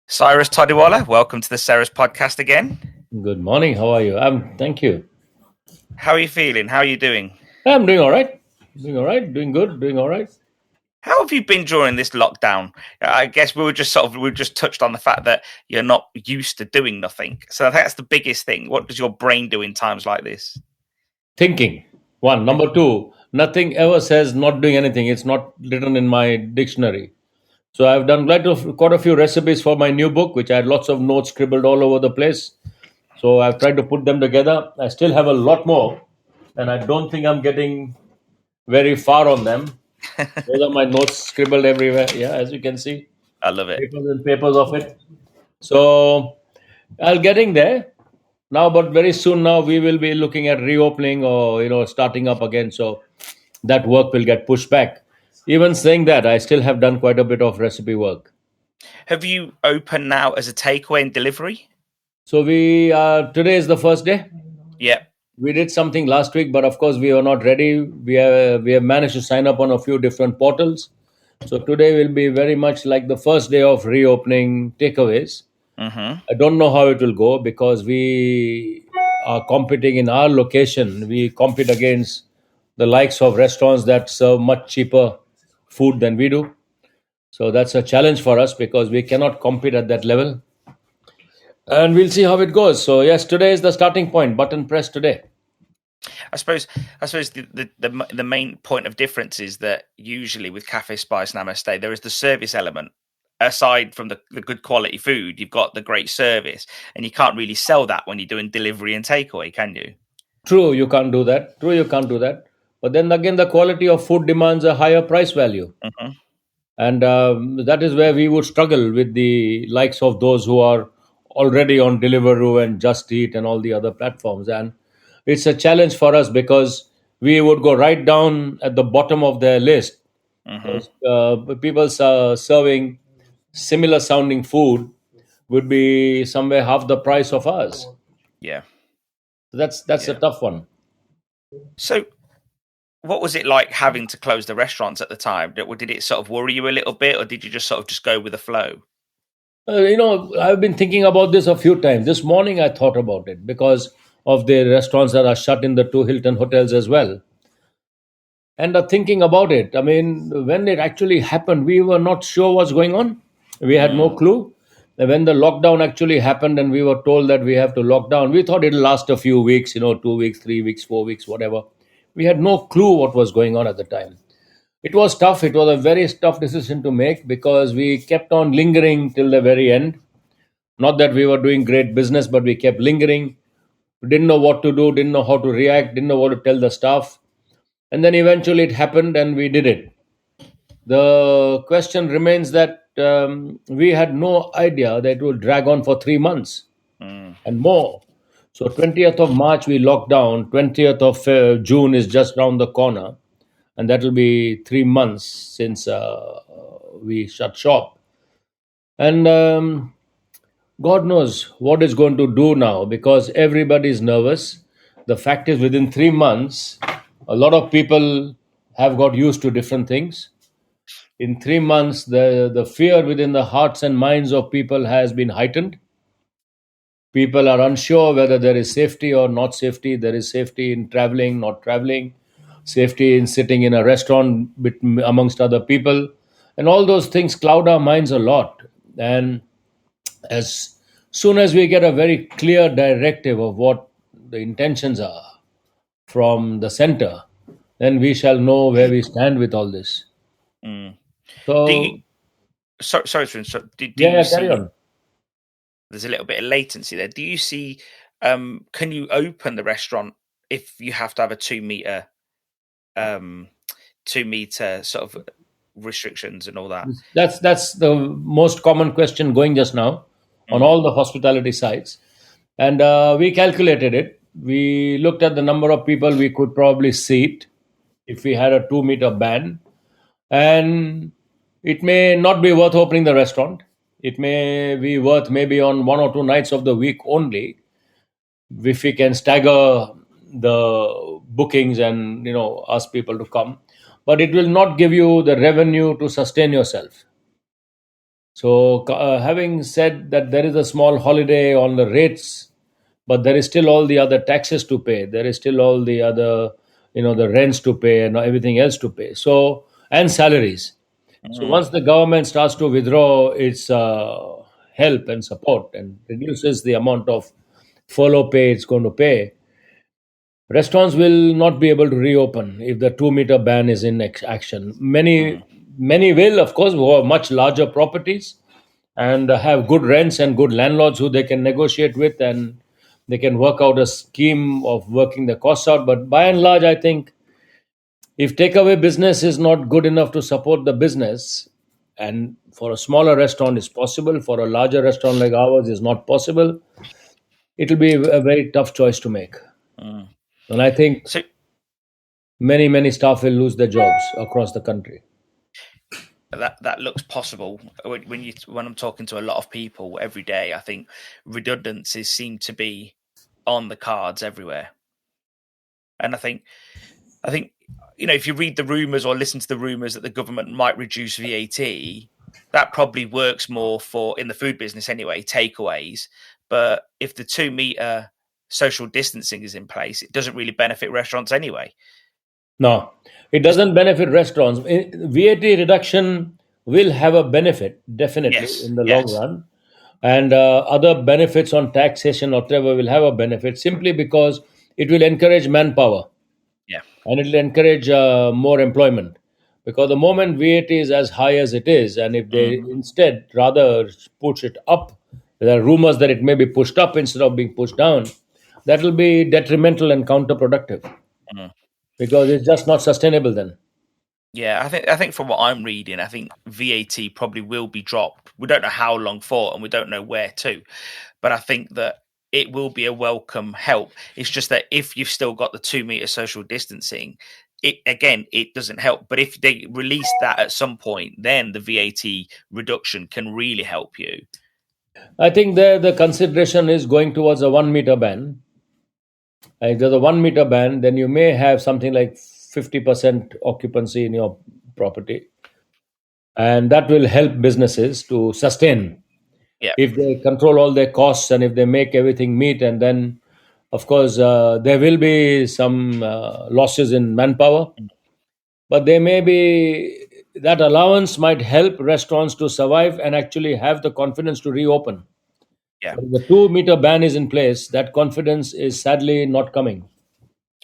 Cyrus Todiwala, welcome to the Cyrus podcast again. Good morning. How are you? Thank you. How are you feeling? How are you doing? I'm doing all right. Doing good. Doing all right. How have you been during this lockdown? I guess we just touched on the fact that you're not used to doing nothing. So I think that's the biggest thing. What does your brain do in times like this? Thinking. One. Number two, nothing ever says not doing anything. It's not written in my dictionary. So I've done quite a few recipes for my new book, which I had lots of notes scribbled all over the place. So I've tried to put them together. I still have a lot more, and I don't think I'm getting very far on them. Those are my notes scribbled everywhere. Yeah, as you can see. I love it. Papers and papers of it. So I'll getting there now, but very soon now we will be looking at reopening or starting up again. So that work will get pushed back. Even saying that, I still have done quite a bit of recipe work. Have you opened now as a takeaway and delivery? So today is the first day. Yeah. We did something last week, but of course we are not ready. We have managed to sign up on a few different portals. So today will be very much like the first day of reopening takeaways. Mm-hmm. I don't know how it will go because we are competing in our location. We compete against the likes of restaurants that serve much cheaper food than we do. So that's a challenge for us because we cannot compete at that level. And we'll see how it goes. So yes, today is the starting point. Button press today. I suppose the main point of difference is that usually with Cafe Spice Namaste, there is the service element. Aside from the good quality food, you've got the great service, and you can't really sell that when you're doing delivery and takeaway, can you? True, you can't do that. But then again, the quality of food demands a higher price value. Mm-hmm. And that is where we would struggle with the likes of those who are already on Deliveroo and Just Eat and all the other platforms. And it's a challenge for us because we would go right down at the bottom of their list. Mm-hmm. People serving similar sounding food would be somewhere half the price of ours. Yeah. That's a tough one. So what was it like having to close the restaurants at the time? Did it sort of worry you a little bit, or did you just sort of just go with the flow? I've been thinking about this a few times. This morning I thought about it because of the restaurants that are shut in the two Hilton hotels as well. And thinking about it, I mean, when it actually happened, we were not sure what's going on. We had no clue. When the lockdown actually happened and we were told that we have to lock down, we thought it'll last a few weeks, 2 weeks, 3 weeks, 4 weeks, whatever. We had no clue what was going on at the time. It was tough. It was a very tough decision to make because we kept on lingering till the very end. Not that we were doing great business, but we kept lingering. We didn't know what to do, didn't know how to react, didn't know what to tell the staff. And then eventually it happened and we did it. The question remains that we had no idea that it would drag on for 3 months and more. So 20th of March we locked down, 20th of June is just around the corner, and that will be 3 months since we shut shop. And God knows what it's going to do now because everybody is nervous. The fact is within 3 months, a lot of people have got used to different things. In 3 months, the fear within the hearts and minds of people has been heightened. People are unsure whether there is safety or not safety. There is safety in traveling, not traveling, safety in sitting in a restaurant amongst other people. And all those things cloud our minds a lot. And as soon as we get a very clear directive of what the intentions are from the center, then we shall know where we stand with all this. So, sorry to interrupt. carry on. There's a little bit of latency there. Do you see? Can you open the restaurant if you have to have a 2 meter, 2 meter sort of restrictions and all that? That's the most common question going just now. on Mm, all the hospitality sites. And we calculated it. We looked at the number of people we could probably seat if we had a 2 meter ban. And it may not be worth opening the restaurant. It may be worth maybe on 1 or 2 nights of the week only, if we can stagger the bookings and ask people to come. But it will not give you the revenue to sustain yourself. So, having said that, there is a small holiday on the rates, but there is still all the other taxes to pay. There is still all the other, the rents to pay and everything else to pay. So, and salaries. So, mm, once the government starts to withdraw its help and support and reduces the amount of furlough pay it's going to pay, restaurants will not be able to reopen if the 2 meter ban is in action. mm, Many will, of course, who have much larger properties and have good rents and good landlords who they can negotiate with, and they can work out a scheme of working the costs out. But by and large, I think if takeaway business is not good enough to support the business, and for a smaller restaurant is possible, for a larger restaurant like ours is not possible, it will be a very tough choice to make. mm. And I think So many staff will lose their jobs across the country. that looks possible when I'm talking to a lot of people every day. I think redundancies seem to be on the cards everywhere, and I think if you read the rumors or listen to the rumors that the government might reduce VAT, that probably works more for in the food business anyway, takeaways. But if the 2 meter social distancing is in place, it doesn't really benefit restaurants anyway. No, it Just doesn't benefit restaurants. VAT reduction will have a benefit, definitely, yes, in the long yes, run. And other benefits on taxation or whatever will have a benefit simply because it will encourage manpower yeah, and it will encourage more employment. Because the moment VAT is as high as it is, and if they hmm, instead rather push it up, there are rumors that it may be pushed up instead of being pushed down, that will be detrimental and counterproductive mm. because it's just not sustainable then. Yeah. I think from what I'm reading, I think VAT probably will be dropped. We don't know how long for, and we don't know where to. But I think that it will be a welcome help. It's just that if you've still got the 2 meter social distancing, it doesn't help. But if they release that at some point, then the VAT reduction can really help you. I think the consideration is going towards a 1 meter ban. If there's a 1 meter ban, then you may have something like 50% occupancy in your property, and that will help businesses to sustain Yeah, if they control all their costs and if they make everything meet. And then, of course, there will be some losses in manpower, but there may be that allowance might help restaurants to survive and actually have the confidence to reopen. yeah, But if the 2 meter ban is in place, that confidence is sadly not coming.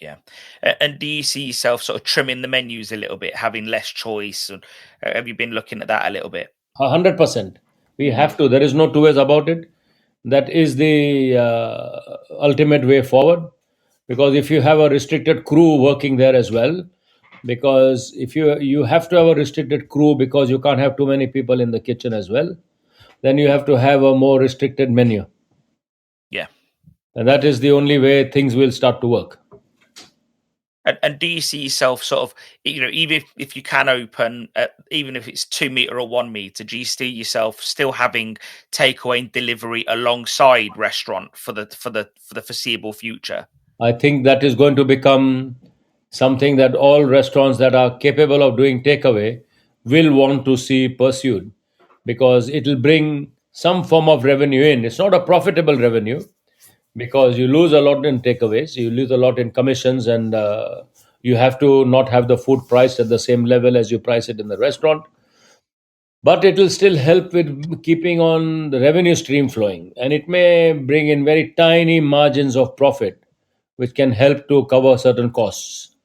yeah. And do you see yourself sort of trimming the menus a little bit, having less choice? And have you been looking at that a little bit? 100%. We Mm, have to. There is no two ways about it. That is the ultimate way forward. Because if you have a restricted crew working there as well, because if you have to have a restricted crew because you can't have too many people in the kitchen as well, then you have to have a more restricted menu, yeah. and that is the only way things will start to work. And do you see yourself sort of, even if you can open, even if it's 2 meter or 1 meter, do you see yourself still having takeaway and delivery alongside restaurant for the foreseeable future? I think that is going to become something that all restaurants that are capable of doing takeaway will want to see pursued, because it will bring some form of revenue in. It's not a profitable revenue because you lose a lot in takeaways, you lose a lot in commissions, and you have to not have the food priced at the same level as you price it in the restaurant. But it will still help with keeping on the revenue stream flowing, and it may bring in very tiny margins of profit which can help to cover certain costs.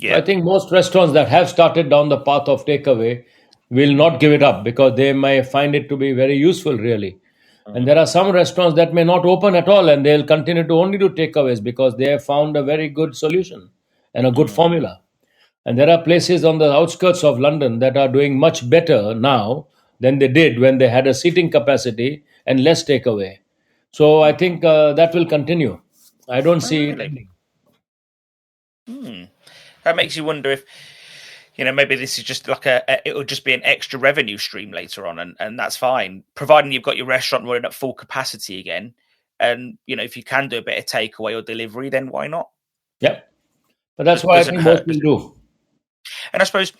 So I Yeah. think most restaurants that have started down the path of takeaway will not give it up because they may find it to be very useful, really. And Mm, there are some restaurants that may not open at all and they'll continue to only do takeaways because they have found a very good solution and a good mm, formula. And there are places on the outskirts of London that are doing much better now than they did when they had a seating capacity and less takeaway. So I think that will continue. I don't Oh, see it really? ending. Hmm. That makes you wonder if maybe this is just like it will just be an extra revenue stream later on, and that's fine, providing you've got your restaurant running at full capacity again. And if you can do a bit of takeaway or delivery, then why not? Yep. But that's what I Doesn't think most hurt, will does it? do. And I suppose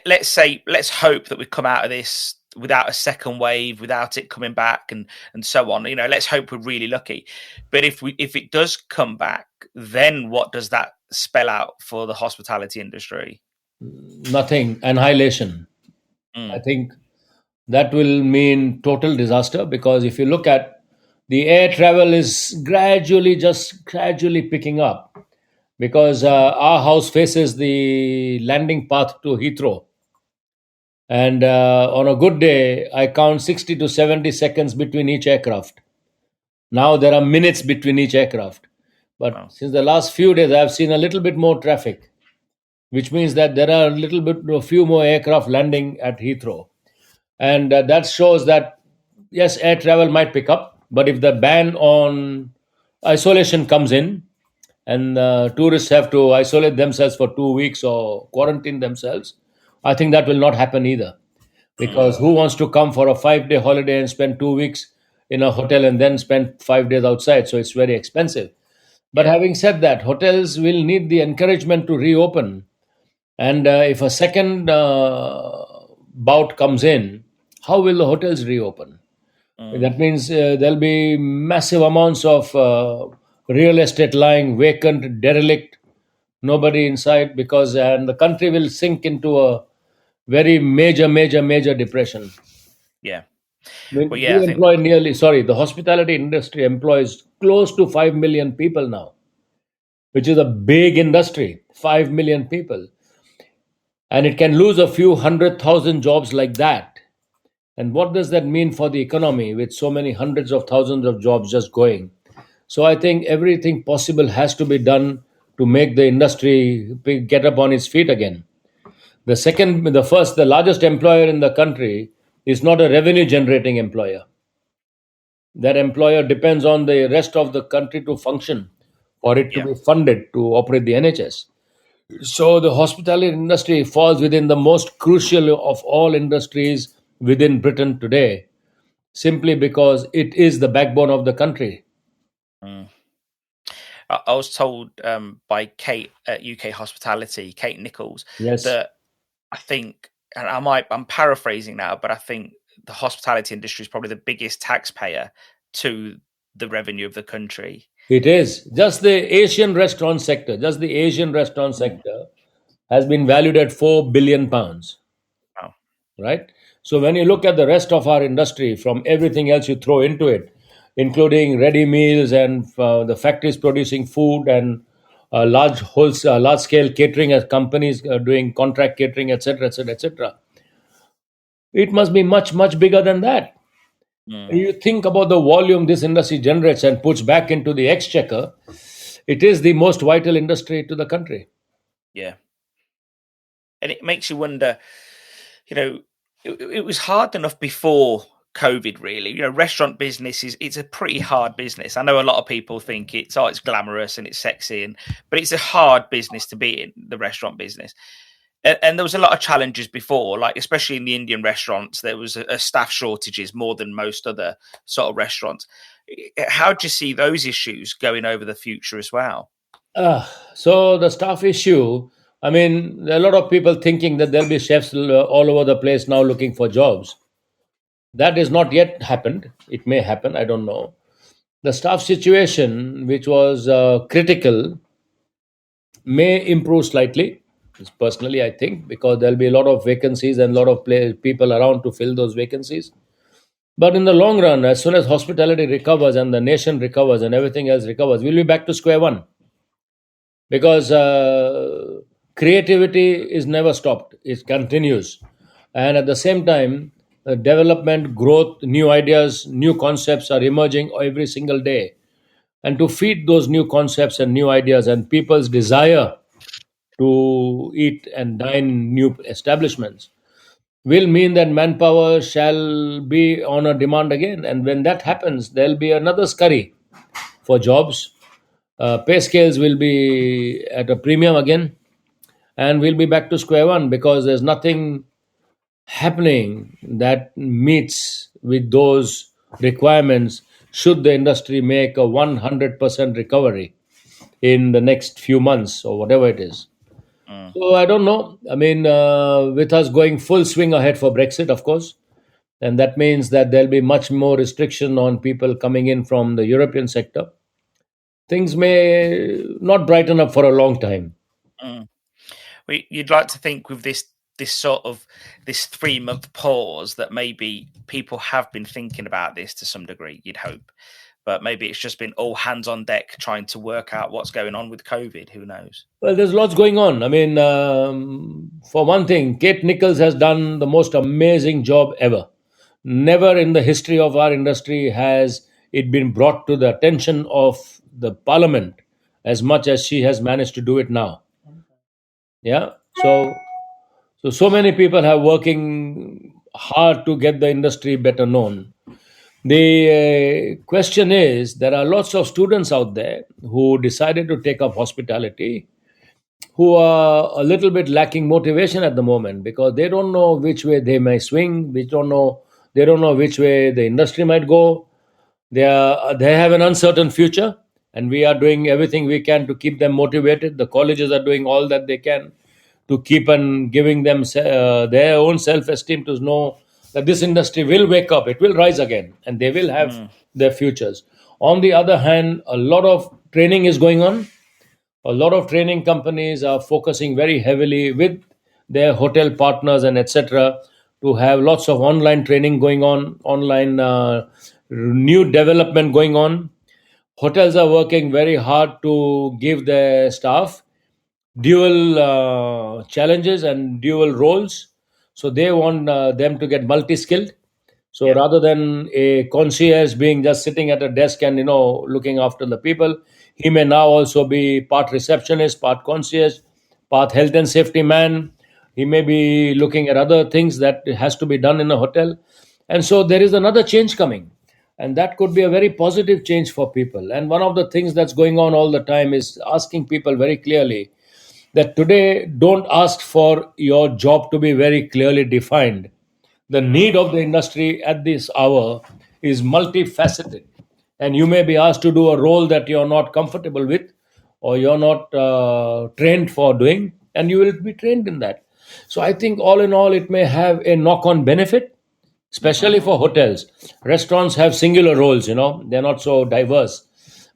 let's hope that we come out of this without a second wave, without it coming back, and so on. Let's hope we're really lucky. But if it does come back, then what does that spell out for the hospitality industry? Nothing, annihilation. I Mm, think that will mean total disaster, because if you look at the air travel is just gradually picking up, because our house faces the landing path to Heathrow. And on a good day, I count 60 to 70 seconds between each aircraft. Now there are minutes between each aircraft. But well, since the last few days, I've seen a little bit more traffic, which means that there are a few more aircraft landing at Heathrow. And that shows that, yes, air travel might pick up, but if the ban on isolation comes in, and tourists have to isolate themselves for 2 weeks or quarantine themselves, I think that will not happen either. mm, Because who wants to come for a 5 day holiday and spend 2 weeks in a hotel and then spend 5 days outside? So it's very expensive. But yeah, having said that, hotels will need the encouragement to reopen. And if a second bout comes in, how will the hotels reopen? mm, That means there'll be massive amounts of real estate lying vacant, derelict, nobody inside, because and the country will sink into a very major depression. yeah. I mean, Well, yeah, I we think employ the hospitality industry employs close to 5 million people now, which is a big industry, 5 million people. And it can lose a few 100,000 jobs like that. And what does that mean for the economy with so many hundreds of thousands of jobs just going? So I think everything possible has to be done to make the industry get up on its feet again. The largest employer in the country is not a revenue generating employer. That employer depends on the rest of the country to function, for it to yeah, be funded to operate the NHS. So the hospitality industry falls within the most crucial of all industries within Britain today, simply because it is the backbone of the country. mm. I was told by Kate at UK Hospitality, Kate Nichols, Yes, that I think, and I'm paraphrasing now, but I think the hospitality industry is probably the biggest taxpayer to the revenue of the country. it is. Just the Asian restaurant Mm. sector has been valued at £4 billion, Wow. right? So when you look at the rest of our industry, from everything else you throw into it, including ready meals and the factories producing food and large scale catering as companies doing contract catering, etc., etc., etc., it must be much bigger than that. Mm. You think about the volume this industry generates and puts back into the exchequer, it is the most vital industry to the country. Yeah. And it makes you wonder, you know, it was hard enough before COVID, really. Restaurant business it's a pretty hard business. I know a lot of people think it's glamorous and it's sexy, but it's a hard business to be in, the restaurant business. And there was a lot of challenges before, like especially in the Indian restaurants, there was a staff shortages more than most other sort of restaurants. How do you see those issues going over the future as well? So the staff issue, I mean, there are a lot of people thinking that there'll be chefs all over the place now looking for jobs. That has not yet happened. It may happen, I don't know. The staff situation, which was critical, may improve slightly. Personally, I think, because there'll be a lot of vacancies and a lot of people around to fill those vacancies. But in the long run, as soon as hospitality recovers and the nation recovers and everything else recovers, we'll be back to square one, because creativity is never stopped, it continues. And at the same time, development, growth, new ideas, new concepts are emerging every single day. And to feed those new concepts and new ideas and people's desire to eat and dine in new establishments, will mean that manpower shall be on a demand again. And when that happens, there'll be another scurry for jobs. Pay scales will be at a premium again, and we'll be back to square one because there's nothing happening that meets with those requirements should the industry make a 100% recovery in the next few months or whatever it is. Mm. So I don't know. I mean, with us going full swing ahead for Brexit, of course, and that means that there'll be much more restriction on people coming in from the European sector. Things may not brighten up for a long time. Mm. You'd like to think with this sort of this 3-month pause that maybe people have been thinking about this to some degree. You'd hope, but maybe it's just been all hands on deck trying to work out what's going on with COVID. Who knows? Well, there's lots going on. I mean, for one thing, Kate Nichols has done the most amazing job ever. Never in the history of our industry has it been brought to the attention of the parliament as much as she has managed to do it now. Yeah. So many people are working hard to get the industry better known. The question is, there are lots of students out there who decided to take up hospitality who are a little bit lacking motivation at the moment because they don't know which way they may swing, they don't know which way the industry might go. They have an uncertain future, and we are doing everything we can to keep them motivated. The colleges are doing all that they can to keep on giving them their own self-esteem to know that this industry will wake up, it will rise again, and they will have their futures. On the other hand, a lot of training is going on. A lot of training companies are focusing very heavily with their hotel partners and etc. to have lots of online training going on, online new development going on. Hotels are working very hard to give their staff dual challenges and dual roles. So they want them to get multi-skilled. So Yeah. rather than a concierge being just sitting at a desk and looking after the people, he may now also be part receptionist, part concierge, part health and safety man. He may be looking at other things that has to be done in a hotel, and so there is another change coming, and that could be a very positive change for people. And one of the things that's going on all the time is asking people very clearly that today don't ask for your job to be very clearly defined. The need of the industry at this hour is multifaceted, and you may be asked to do a role that you're not comfortable with or you're not trained for doing, and you will be trained in that. So I think all in all it may have a knock-on benefit, especially for hotels. Restaurants have singular roles, they're not so diverse,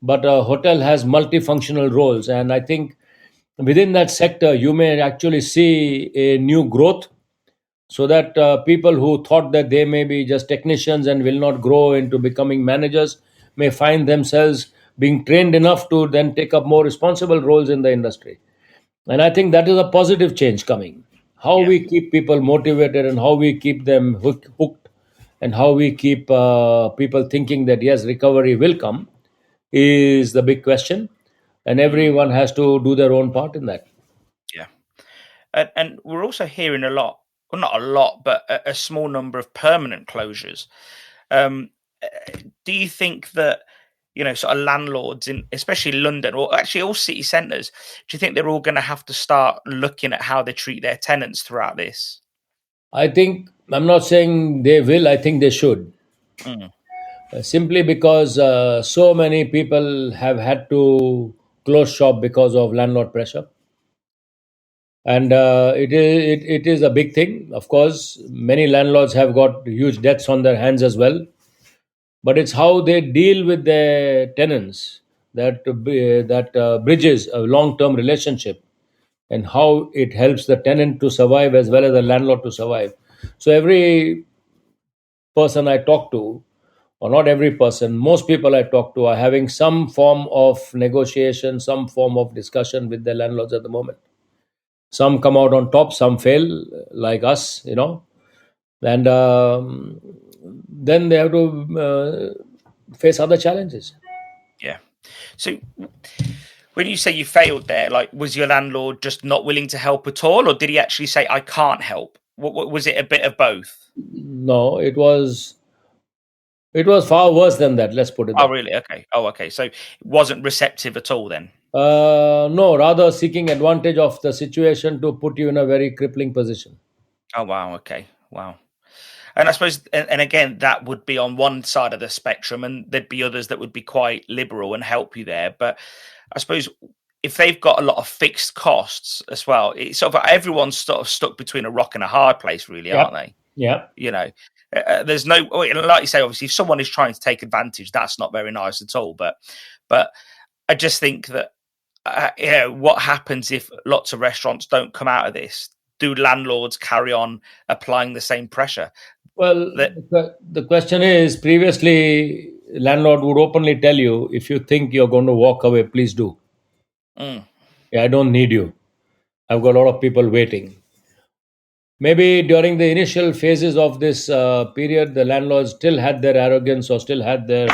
but a hotel has multifunctional roles, and I think within that sector you may actually see a new growth, so that people who thought that they may be just technicians and will not grow into becoming managers may find themselves being trained enough to then take up more responsible roles in the industry. And I think that is a positive change coming. How Yeah. we keep people motivated and how we keep them hooked, and how we keep people thinking that yes, recovery will come is the big question. And everyone has to do their own part in that. Yeah. And we're also hearing a lot, well, not a lot, but a small number of permanent closures. Do you think that, sort of landlords in especially London or actually all city centres, do you think they're all going to have to start looking at how they treat their tenants throughout this? I think, I'm not saying they will, I think they should. Mm. Simply because so many people have had to close shop because of landlord pressure. And it is a big thing. Of course, many landlords have got huge debts on their hands as well. But it's how they deal with their tenants that bridges a long-term relationship, and how it helps the tenant to survive as well as the landlord to survive. So every person I talk to, or not every person, most people I talk to are having some form of negotiation, some form of discussion with their landlords at the moment. Some come out on top, some fail, like us, and then they have to face other challenges. Yeah. So when you say you failed there, like, was your landlord just not willing to help at all, or did he actually say, I can't help? Was it a bit of both? No, it was far worse than that. Let's put it Oh, that. really? Okay. Oh, okay. So it wasn't receptive at all then. No, rather seeking advantage of the situation to put you in a very crippling position. Oh, wow. Okay. Wow. And I suppose, and again, that would be on one side of the spectrum, and there'd be others that would be quite liberal and help you there. But I suppose if they've got a lot of fixed costs as well, it's sort of everyone's sort of stuck between a rock and a hard place, really, Yep. aren't they? Yeah. You know, there's no, like you say, obviously, if someone is trying to take advantage, that's not very nice at all. But I just think that, what happens if lots of restaurants don't come out of this? Do landlords carry on applying the same pressure? Well, That the question is previously, landlord would openly tell you if you think you're going to walk away, please do. mm, Yeah, I don't need you. I've got a lot of people waiting. Maybe during the initial phases of this period, the landlords still had their arrogance or still had their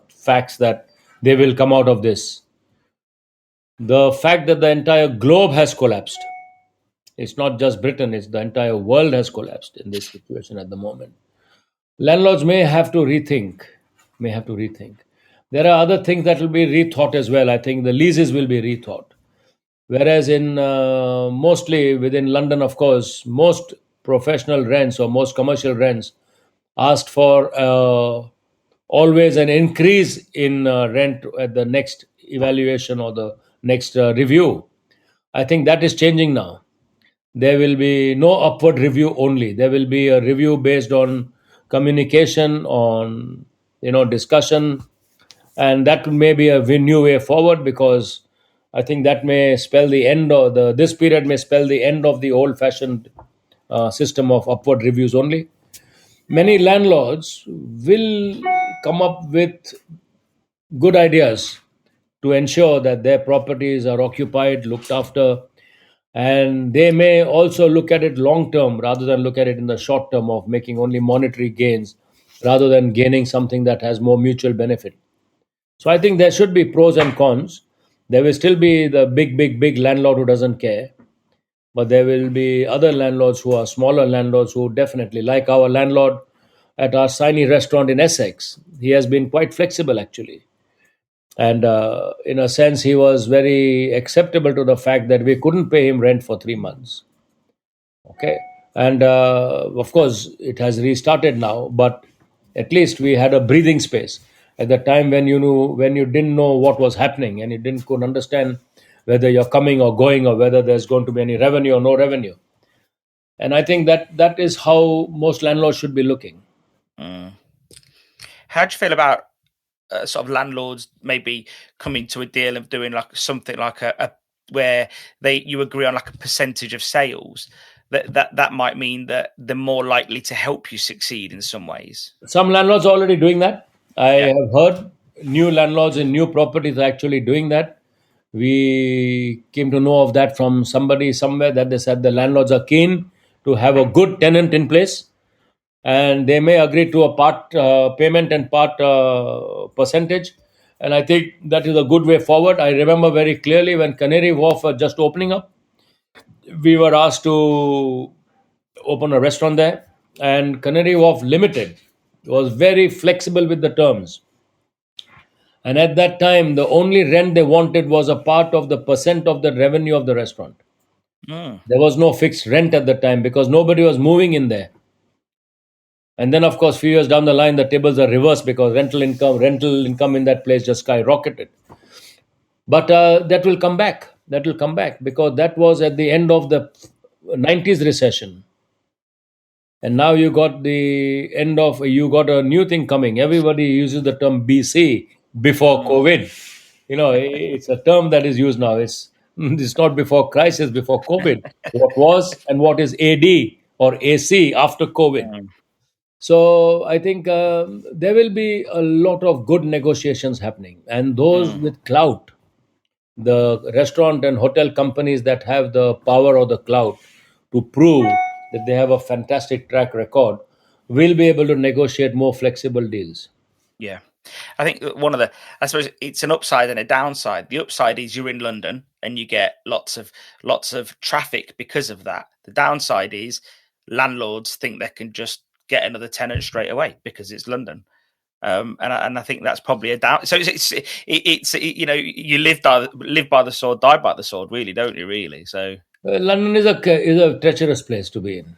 facts that they will come out of this. The fact that the entire globe has collapsed, it's not just Britain, it's the entire world has collapsed in this situation at the moment. Landlords may have to rethink, may have to rethink. There are other things that will be rethought as well. I think the leases will be rethought. Whereas in mostly within London, of course, most professional rents or most commercial rents asked for always an increase in rent at the next evaluation or the next review. I think that is changing now. There will be no upward review only. There will be a review based on communication, on discussion, and that may be a new way forward, because I think that may spell the end of the this period may spell the end of the old-fashioned system of upward reviews only. Many landlords will come up with good ideas to ensure that their properties are occupied, looked after, and they may also look at it long term rather than look at it in the short term of making only monetary gains rather than gaining something that has more mutual benefit. So I think there should be pros and cons. There will still be the big landlord who doesn't care, but there will be other landlords who are smaller landlords who definitely, like our landlord at our tiny restaurant in Essex. He has been quite flexible actually, and in a sense, he was very acceptable to the fact that we couldn't pay him rent for 3 months. Okay, and of course, it has restarted now, but at least we had a breathing space at the time when you didn't know what was happening and you didn't could understand whether you're coming or going or whether there's going to be any revenue or no revenue. And I think that is how most landlords should be looking. mm. How do you feel about sort of landlords maybe coming to a deal of doing like something like a where you agree on like a percentage of sales? That might mean that they're more likely to help you succeed in some ways. Some landlords are already doing that. I Yeah. have heard new landlords in new properties are actually doing that. We came to know of that from somebody somewhere that they said the landlords are keen to have a good tenant in place, and they may agree to a part payment and part percentage. And I think that is a good way forward. I remember very clearly when Canary Wharf was just opening up, we were asked to open a restaurant there, and Canary Wharf Limited was very flexible with the terms. And at that time, the only rent they wanted was a part of the percent of the revenue of the restaurant. Mm, There was no fixed rent at the time because nobody was moving in there. And then, of course, few years down the line, the tables are reversed because rental income in that place just skyrocketed. But that will come back. That will come back because that was at the end of the 90s recession. And now you got a new thing coming. Everybody uses the term BC, before mm, COVID. It's a term that is used now. It's not before crisis, before COVID. What was and what is AD or AC after COVID. mm, So I think there will be a lot of good negotiations happening, and those mm. with clout, the restaurant and hotel companies that have the power or the clout to prove that they have a fantastic track record will be able to negotiate more flexible deals. Yeah. I think one of the, I suppose it's an upside and a downside. The upside is you're in London and you get lots of traffic because of that. The downside is landlords think they can just get another tenant straight away because it's London. And I think that's probably a down. So you live by the sword, die by the sword, really, don't you? Really, so London is a treacherous place to be in.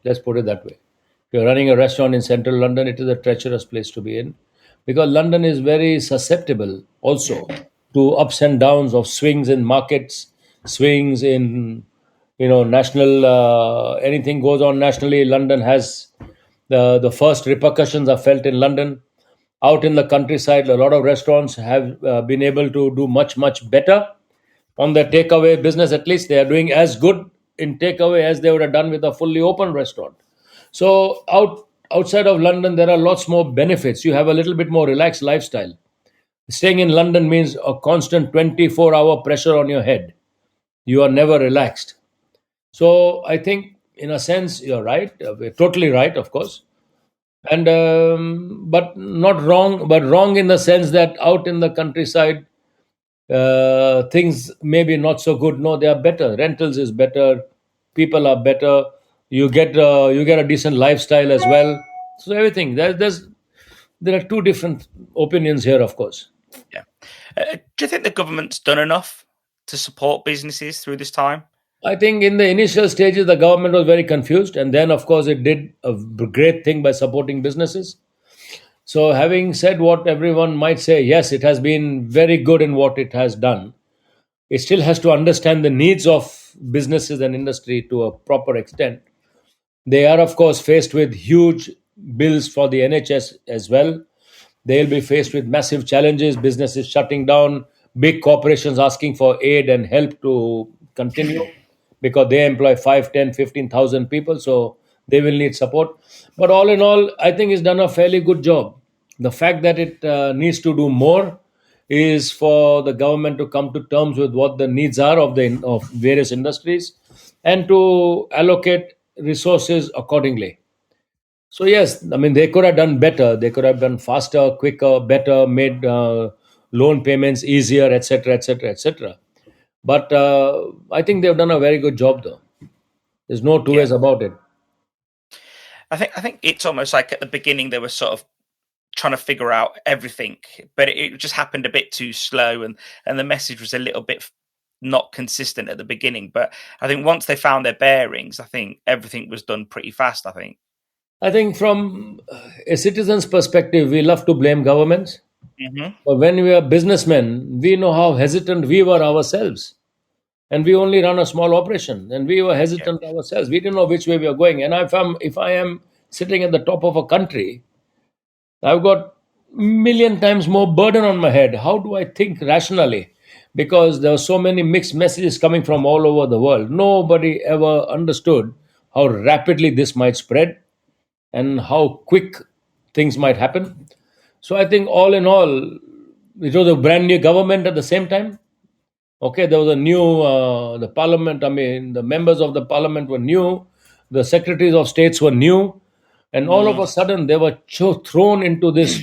Let's put it that way. If you're running a restaurant in central London, it is a treacherous place to be in, because London is very susceptible also to ups and downs of swings in markets, swings in national. Anything goes on nationally, London has the first repercussions are felt in London. Out in the countryside, a lot of restaurants have been able to do much better on their takeaway business. At least they are doing as good in takeaway as they would have done with a fully open restaurant. So outside of London, there are lots more benefits. You have a little bit more relaxed lifestyle. Staying in London means a constant 24-hour pressure on your head. You are never relaxed. So I think, in a sense, you're right. We're totally right, of course, and but not wrong. But wrong in the sense that out in the countryside, things maybe not so good. No, they are better. Rentals is better. People are better. You get a decent lifestyle as well. So everything there are two different opinions here, of course. yeah. Do you think the government's done enough to support businesses through this time? I think in the initial stages, the government was very confused, and then, of course, it did a great thing by supporting businesses. So, having said what everyone might say, yes, it has been very good in what it has done. It still has to understand the needs of businesses and industry to a proper extent. They are, of course, faced with huge bills for the NHS as well. They'll be faced with massive challenges, businesses shutting down, big corporations asking for aid and help to continue, because they employ 5, 10, 15,000 people. So they will need support. But all in all, I think it's done a fairly good job. The fact that it needs to do more is for the government to come to terms with what the needs are of various industries, and to allocate resources accordingly. So yes, I mean, they could have done better. They could have done faster, quicker, better, made loan payments easier, etc., etc., etc. But I think they've done a very good job, though. There's no two Yeah, ways about it. I think it's almost like at the beginning they were sort of trying to figure out everything, but it just happened a bit too slow, and the message was a little bit not consistent at the beginning. But I think once they found their bearings, I think everything was done pretty fast. I think. I think from a citizen's perspective, we love to blame governments. Hmm. But when we are businessmen, we know how hesitant we were ourselves. And we only run a small operation, and we were Yeah. hesitant ourselves. We didn't know which way we were going. And if I am sitting at the top of a country, I've got million times more burden on my head. How do I think rationally? Because there were so many mixed messages coming from all over the world. Nobody ever understood how rapidly this might spread and how quick things might happen. So I think all in all, it was a brand new government at the same time. Okay, there was a new the parliament. I mean, the members of the parliament were new, the secretaries of states were new, and all of Mm, a sudden they were thrown into this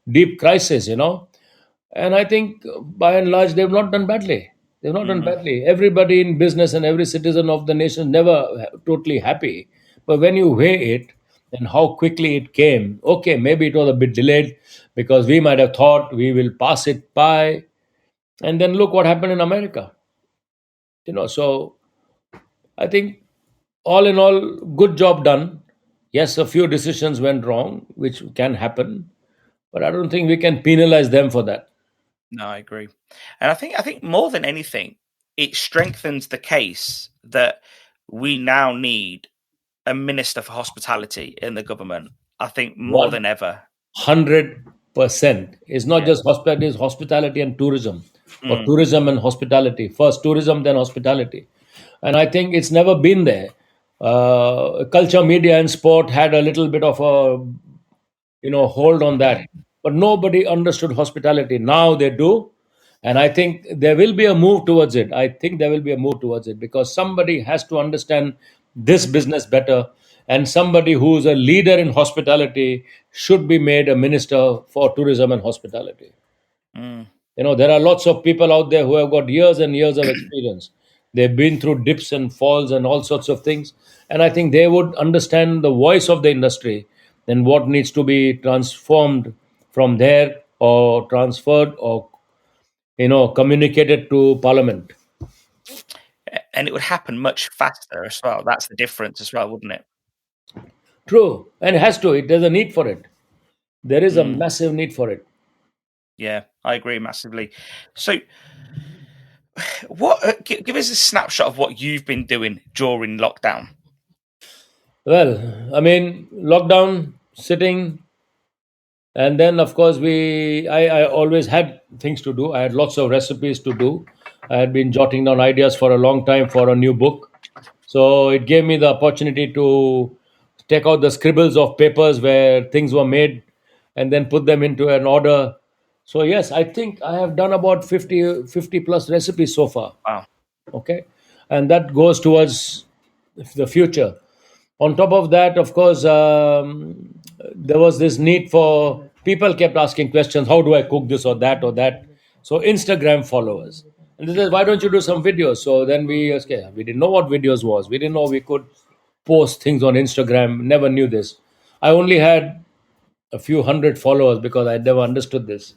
deep crisis. And I think by and large they've not done badly. They've not done mhm. badly. Everybody in business and every citizen of the nation never totally happy. But when you weigh it and how quickly it came, okay, maybe it was a bit delayed, because we might have thought we will pass it by, and then look what happened in America. So I think all in all, good job done. Yes, a few decisions went wrong, which can happen, but I don't think we can penalize them for that. No, I agree, and I think more than anything, it strengthens the case that we now need a minister for hospitality in the government. I think more than ever. 100%. It's not Yeah. just hospitality, it's hospitality and tourism, or Mm, tourism and hospitality. First tourism, then hospitality. And I think it's never been there. Culture, media, and sport had a little bit of a hold on that, but nobody understood hospitality. Now they do, and I think there will be a move towards it. I think there will be a move towards it, because somebody has to understand this business better, and somebody who's a leader in hospitality should be made a minister for tourism and hospitality. Mm. There are lots of people out there who have got years and years of experience. They've been through dips and falls and all sorts of things. And I think they would understand the voice of the industry and what needs to be transformed from there or transferred or, communicated to Parliament. And it would happen much faster as well. That's the difference as well, wouldn't it? True. And it has to. There's a need for it. There is a Mm. massive need for it. Yeah, I agree massively. So, what? Give us a snapshot of what you've been doing during lockdown. Well, I mean, lockdown, sitting, and then of course I always had things to do. I had lots of recipes to do. I had been jotting down ideas for a long time for a new book, so it gave me the opportunity to take out the scribbles of papers where things were made and then put them into an order. So yes, I think I have done about 50 plus recipes so far. Wow. Okay, and that goes towards the future. On top of that, of course, there was this need for people kept asking questions: how do I cook this or that or that? So Instagram followers, and they said, why don't you do some videos? So then we didn't know what videos was. We didn't know we could post things on Instagram. Never knew this. I only had a few hundred followers because I never understood this.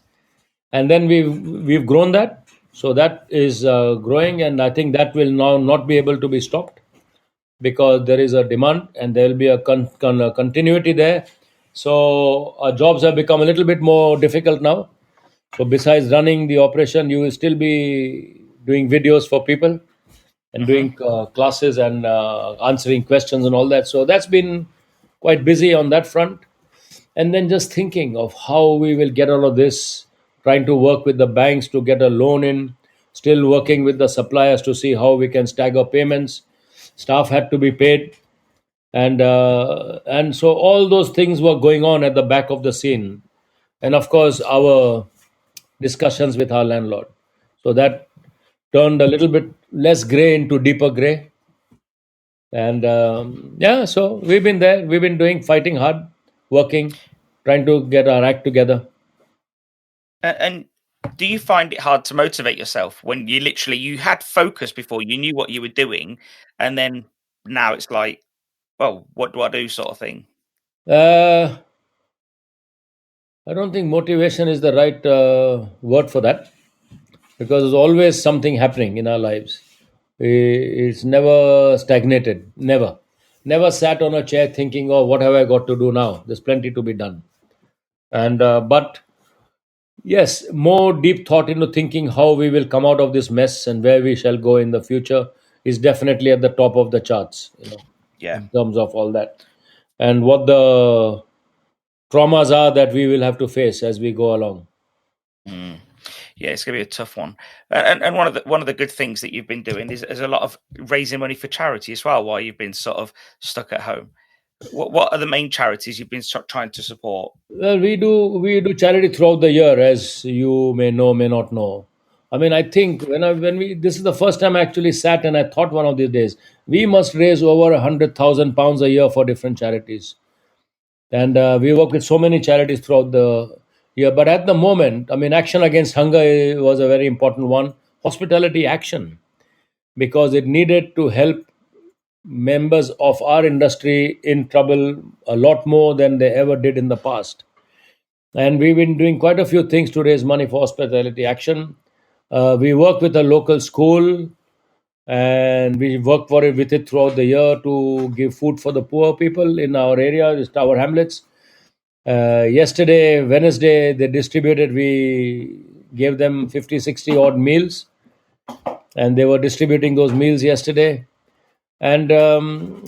And then we've grown that, so that is growing, and I think that will now not be able to be stopped because there is a demand and there will be a continuity there. So our jobs have become a little bit more difficult now. So besides running the operation, you will still be doing videos for people and Hmm. doing classes and answering questions and all that. So that's been quite busy on that front. And then just thinking of how we will get out of this, trying to work with the banks to get a loan in, still working with the suppliers to see how we can stagger payments. Staff had to be paid, and so all those things were going on at the back of the scene, and of course our discussions with our landlord. So that turned a little bit less gray into deeper gray, and yeah, so we've been there. We've been fighting hard, working, trying to get our act together. And do you find it hard to motivate yourself when you had focus before, you knew what you were doing, and then now it's like, well, what do I do, sort of thing? Uh, I don't think motivation is the right word for that because there's always something happening in our lives. It's never stagnated, never sat on a chair thinking, "Oh, what have I got to do now?" There's plenty to be done, and but yes, more deep thought into thinking how we will come out of this mess and where we shall go in the future is definitely at the top of the charts. Yeah. In terms of all that, and what the traumas are that we will have to face as we go along. Mm. Yeah, it's gonna be a tough one. And one of the good things that you've been doing is a lot of raising money for charity as well while you've been sort of stuck at home. What are the main charities you've been trying to support? Well, we do charity throughout the year, as you may know, may not know. I mean, I think when we this is the first time I actually sat and I thought one of these days we must raise over £100,000 a year for different charities, and we work with so many charities throughout the year. But at the moment, I mean, Action Against Hunger was a very important one. Hospitality Action, because it needed to help members of our industry in trouble a lot more than they ever did in the past. And we've been doing quite a few things to raise money for Hospitality Action. We work with a local school, and we work for it with it throughout the year to give food for the poor people in our area, this Tower Hamlets. Yesterday, Wednesday, they distributed, we gave them 50, 60 odd meals, and they were distributing those meals yesterday and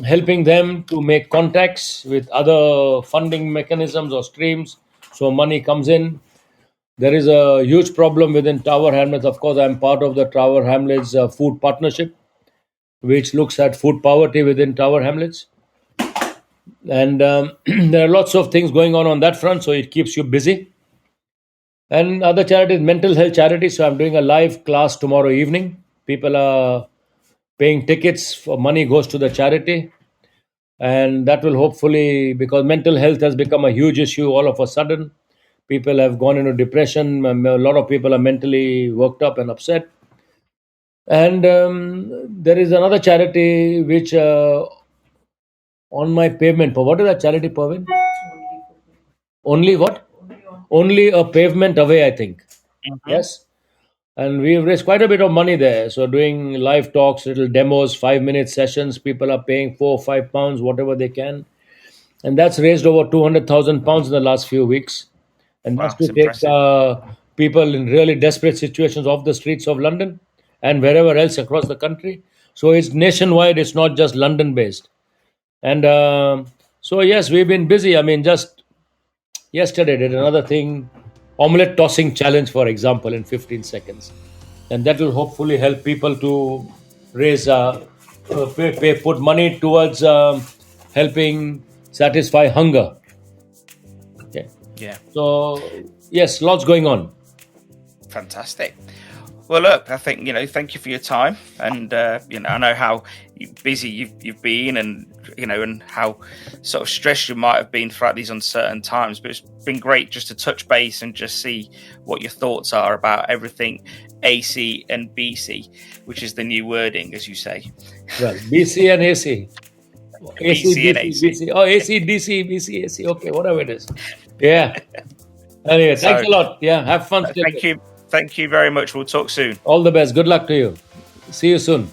helping them to make contacts with other funding mechanisms or streams so money comes in. There is a huge problem within Tower Hamlets. Of course, I'm part of the Tower Hamlets Food Partnership, which looks at food poverty within Tower Hamlets. And there are lots of things going on that front, so it keeps you busy. And other charities, mental health charities. So I'm doing a live class tomorrow evening. People are paying tickets for money goes to the charity. and that will hopefully, because mental health has become a huge issue all of a sudden. People have gone into depression. A lot of people are mentally worked up and upset. And there is another charity which on my pavement. What is that charity, Pavin? Only what? Only a pavement away, I think. Hmm. Yes. And we've raised quite a bit of money there. So doing live talks, little demos, 5 minute sessions. People are paying £4 or £5, whatever they can, and that's raised over £200,000 in the last few weeks. And that's Wow, to it's take impressive. people in really desperate situations off the streets of London and wherever else across the country. So it's nationwide. It's not just London based. And so yes, we've been busy. I mean, just yesterday did another thing, omelette tossing challenge, for example, in 15 seconds, and that will hopefully help people to raise, put money towards helping satisfy hunger. Okay, Yeah, so yes, lots going on. fantastic. Well, look, I think thank you for your time, and I know how busy you've been, and and how sort of stressed you might have been throughout these uncertain times. But it's been great just to touch base and just see what your thoughts are about everything AC and BC, which is the new wording, as you say, Well, BC and AC, AC, BC and DC, AC. BC, oh, AC, DC, BC, AC. Okay, whatever it is. Yeah. Anyway, thanks So, a lot. Yeah, have fun. Still. thank you very much. We'll talk soon. All the best. Good luck to you. See you soon.